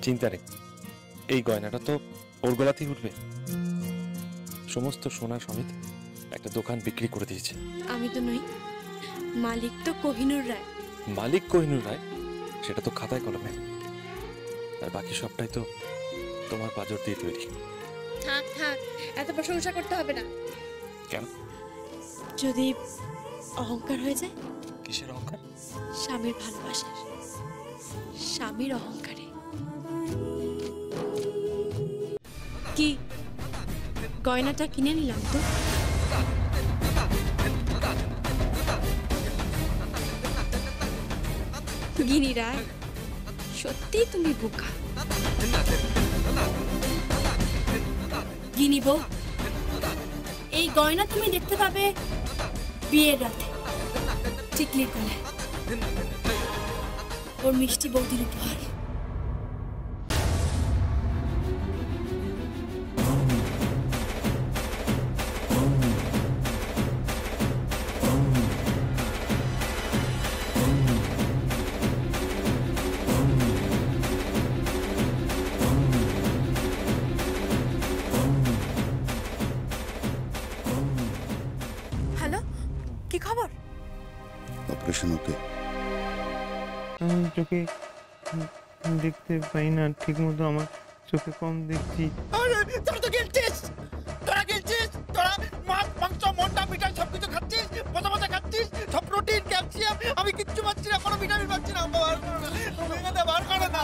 চিন্তা নেই, এই গয়নাটা তো ওর গলাতেই উঠবে। সমস্ত সোনা সমেত একটা দোকান বিক্রি করে দিয়েছে। আমি তো নই, মালিক তো কোহিনূর রায়। মালিক কোহিনূর রায়, সেটা তো খাতায় কলমে, আর বাকি সবটাই তো তোমার পাঁজর দিয়ে তৈরি। থাক থাক, এত প্রশংসা করতে হবে না। কেন? যদি অহংকার হয়ে যায়? কিসের অহংকার? স্বামীর ভালোবাসার, স্বামীর অহংকারে। কি গয়নাটা কিনে নিলাম তো। গিনি রায়, সত্যি তুমি বোকা। গিনি বউ, এই গয়না তুমি দেখতে পাবে বিয়ের রাতে টিকলির গলায়, ওর মিষ্টি বৌদির উপহার। হ্যালো, কি খবর? অপারেশন ওকে? আমি চোখে দেখতে পাই না ঠিক মতো, আমার চোখে কম দেখছি। তোরা তো গেলছিস, তোরা মাছ মাংস মন্ডা মিঠাই সবকিছু খাচ্ছিস, মজা মজা খাচ্ছিস, সব প্রোটিন ক্যালসিয়াম, আমি কিচ্ছু পাচ্ছি না, কোনো ভিটামিন পাচ্ছি না। বার করো না।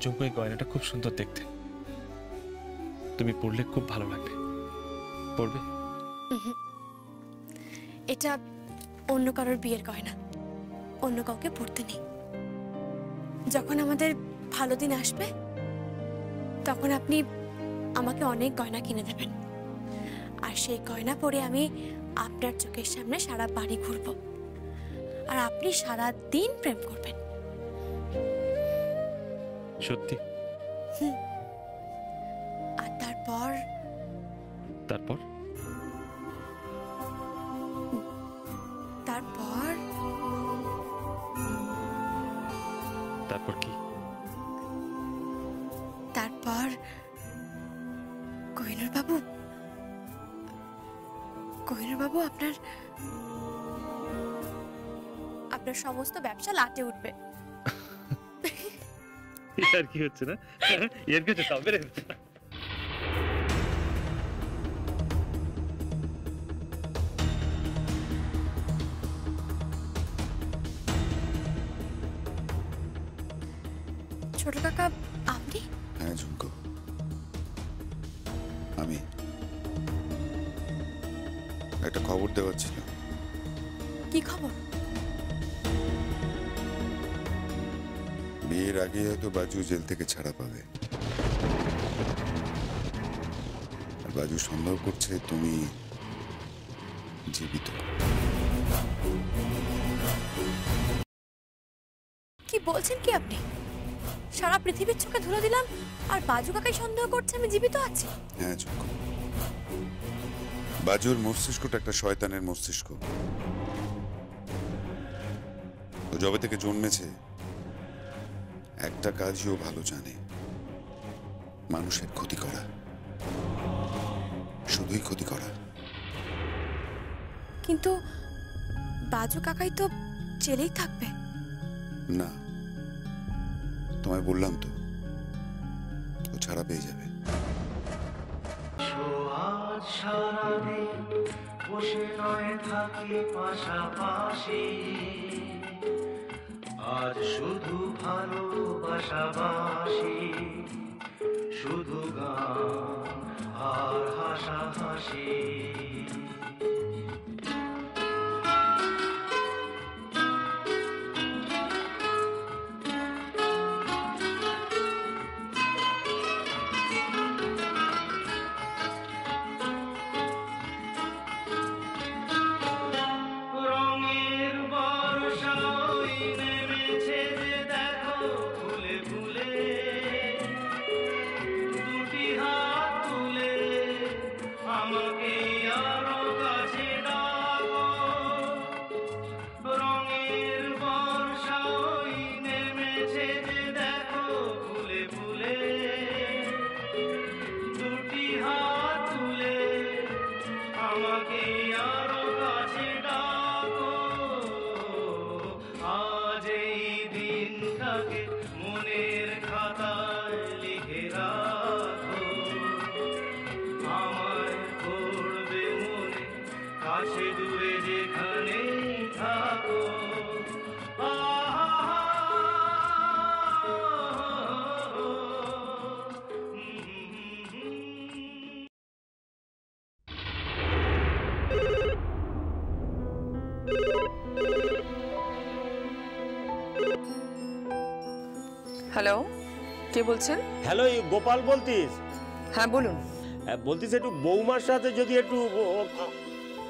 চুম্পু, এই গয়নাটা খুব সুন্দর দেখতে, তুমি পরলে খুব ভালো লাগবে। পরবে? এটা অন্য কারোর বিয়ের গয়না, অন্য কাউকে পড়তে নেই। যখন আমাদের ভালো দিন আসবে তখন আপনি আমাকে অনেক গয়না কিনে দেবেন, আর সেই গয়না পরে আমি আপনার চোখের সামনে সারা বাড়ি ঘুরবো, আর আপনি সারা দিন প্রেম করবেন। সত্যি? আর তারপর তারপর তারপর তারপর কি? তারপর কোহিনূর বাবু, আপনার সমস্ত ব্যবসা লাটে উঠবে। আর কি হচ্ছে না? এর কি হচ্ছে? তবে ছোট কাকা, আপনি? হ্যাঁ ঝুমকো, আমি একটা খবর দেওয়ার ছিল। কি খবর? বিয়ের আগে হয়তো বাজু জেল থেকে ছাড়া পাবে। আর বাজু সন্দেহ করছে তুমি জীবিত। কি বলছেন কি আপনি? সারা পৃথিবীর চোখে ধুলো দিলাম, আর বাজু কাকাই সন্দেহ করছে আমি জীবিত আছি? হ্যাঁ ঝুমকো, বাজুর মস্তিষ্কটা একটা শয়তানের মস্তিষ্ক। ও যবে থেকে জন্মেছে একটা কাজই ও ভালো জানে, মানুষের ক্ষতি করা, শুধুই ক্ষতি করা। কিন্তু বাজু কাকাই তো জেলেই থাকবে। না, তোমায় বললাম তো, ও ছাড়া পেয়ে যাবে। আজ সারাদিন বসে নয় থাকি পাশাপাশি, আজ শুধু ভালোবাসাবাসি, শুধু গান আর হাসাহাসি। আমাকে আর কাছে দূরে যেখানে থাকো হ্যালো, কে বলছেন? হ্যালো, গোপাল বলতিস? হ্যাঁ বলুন। বলতিস একটু বৌমার সাথে যদি একটু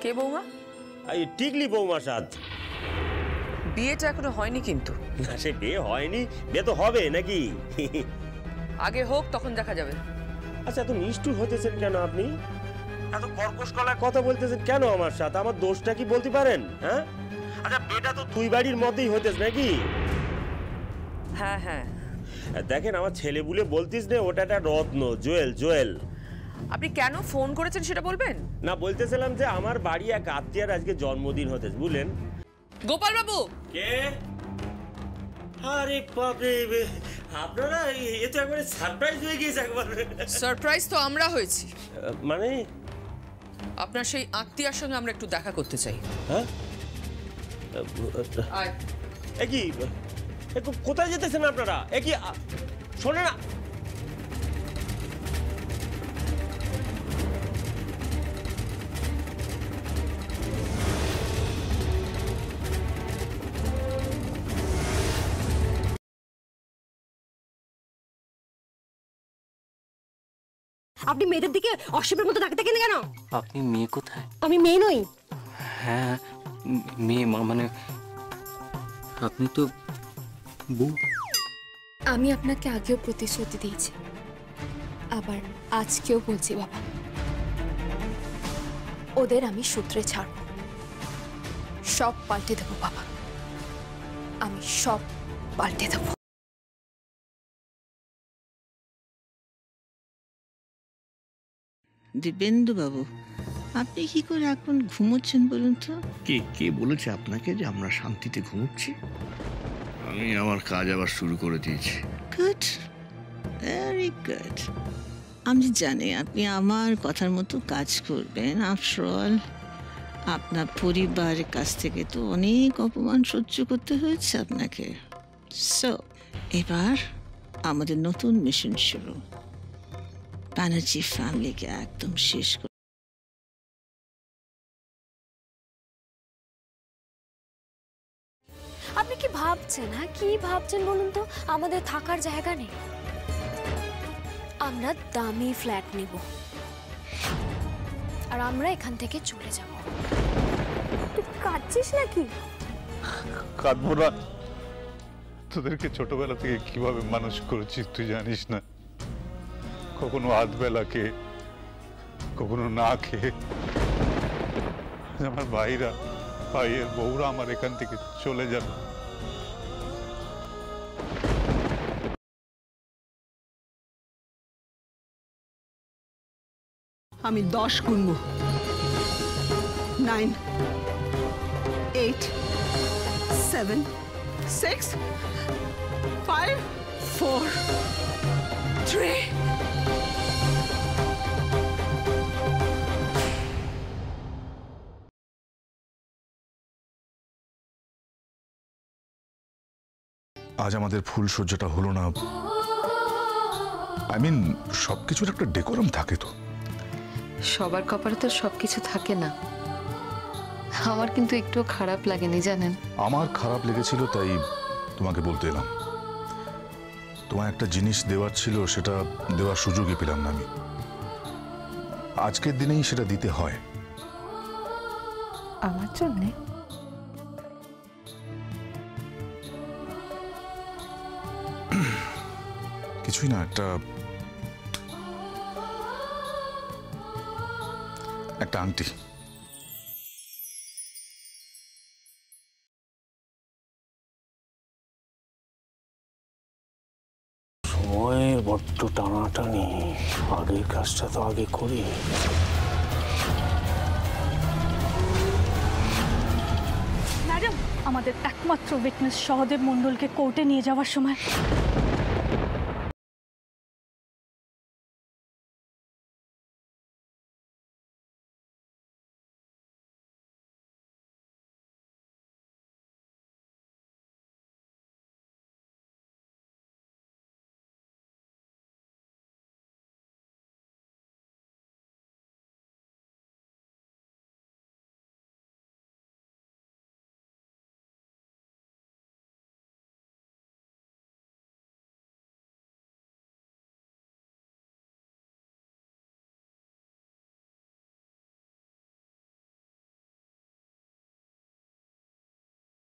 কে বৌমা? টিকলি বৌমার সাথে। বিয়েটা এখনো হয়নি কিন্তু। না, সে বিয়ে হয়নি, বিয়ে তো হবে নাকি? আগে হোক, তখন দেখা যাবে। আচ্ছা, এত নিষ্ঠুর হতেছেন কেন আপনি? এত কর্কশ গলায় কথা বলতেছেন কেন আমার সাথে? আমার দোষটা কি বলতে পারেন? হ্যাঁ, আচ্ছা বেটা তো তুই বাড়ির মধ্যেই হইতেছ নাকি? হ্যাঁ হ্যাঁ, দেখেন আমার ছেলে বলে বলতিস না, ওটা একটা রত্ন, জুয়েল জুয়েল। আপনি কেন ফোন করেছেন সেটা বলবেন? না, বলতেছিলাম যে আমার বাড়ি এক আত্মীয়ার আজকে জন্মদিন হতেছে, বুঝলেন? গোপাল বাবু। কে? আরে বাপরে, আপনারা এ তো একবারে সারপ্রাইজ হয়ে গিয়েছে একবারে। সারপ্রাইজ তো আমরা হয়েছি। মানে আপনার সেই আত্মীয়ার সঙ্গে আমরা একটু দেখা করতে চাই। হ্যাঁ, আয়। কি কোথায় যেতেছেন আপনারা? কি শোনে না, আপনি মেয়েদের দিকে অসভ্যের মতো তাকাতে কেন? আপনি মেয়ে কোথায়? আমি মেয়ে নই। হ্যাঁ, মেয়ে মানে আপনি তো বউ। আমি আপনাকে আগেও প্রতিশ্রুতি দিয়েছি, আবার আজকেও বলছি বাবা, ওদের আমি সূত্রে ছাড়ব, সব পাল্টে দেবো বাবা, আমি সব পাল্টে দেবো। দিব্যেন্দু বাবু, আপনি কি করে এখন ঘুমোচ্ছেন বলুন তো? কে কে বলেছে আপনাকে যে আমরা শান্তিতে ঘুমোচ্ছি? আমি আমার কাজ আবার শুরু করে দিয়েছি। Good, very good. আমি জানি আপনি আমার কথার মতো কাজ করবেন। আফটার অল আপনার পরিবারের কাছ থেকে তো অনেক অপমান সহ্য করতে হয়েছে আপনাকে। সো এবার আমাদের নতুন মিশন শুরু, ব্যানার্জি ফ্যামিলিকে একদম শেষ করে। আপনি কি ভাবছেন? হ্যাঁ, কি ভাবছেন বলুন তো? আমাদের থাকার জায়গা নেই, আমরা দামি ফ্ল্যাট নেব আর আমরা এখান থেকে চলে যাব। তুই কাঁদছিস নাকি? কাঁদবো না, তোদেরকে ছোটবেলা থেকে কিভাবে মানুষ করেছিস তুই জানিস না। কখনো আধবেলা খেয়ে, কখনো না খেয়ে। আমার ভাইরা, ভাইয়ের বউরা আমার এখান থেকে চলে যাবে। আমি 10 গুনবো। 9, 8, 7, 6, 5, 4, 3. আজ আমাদের ফুলসজ্জাটা হলো না। আই মিন, সবকিছুর একটা ডেকোরাম থাকে তো। সবার কপালে তো সবকিছু থাকে না। আমার কিন্তু একটু খারাপ লাগেনি জানেন। আমার খারাপ লেগেছিল, তাই তোমাকে বলতে এলাম। তোমায় একটা জিনিস দেওয়ার ছিল, সেটা দেওয়ার সুযোগই পেলাম না আমি। আজকের দিনেই সেটা দিতে হয়। আমার জন্য কিছুই না, একটা আংটি। সময়ের বড্ড টানাটানি, আগের কাজটা তো আগে করি। ম্যাডাম, আমাদের একমাত্র উইটনেস সহদেব মণ্ডলকে কোর্টে নিয়ে যাওয়ার সময়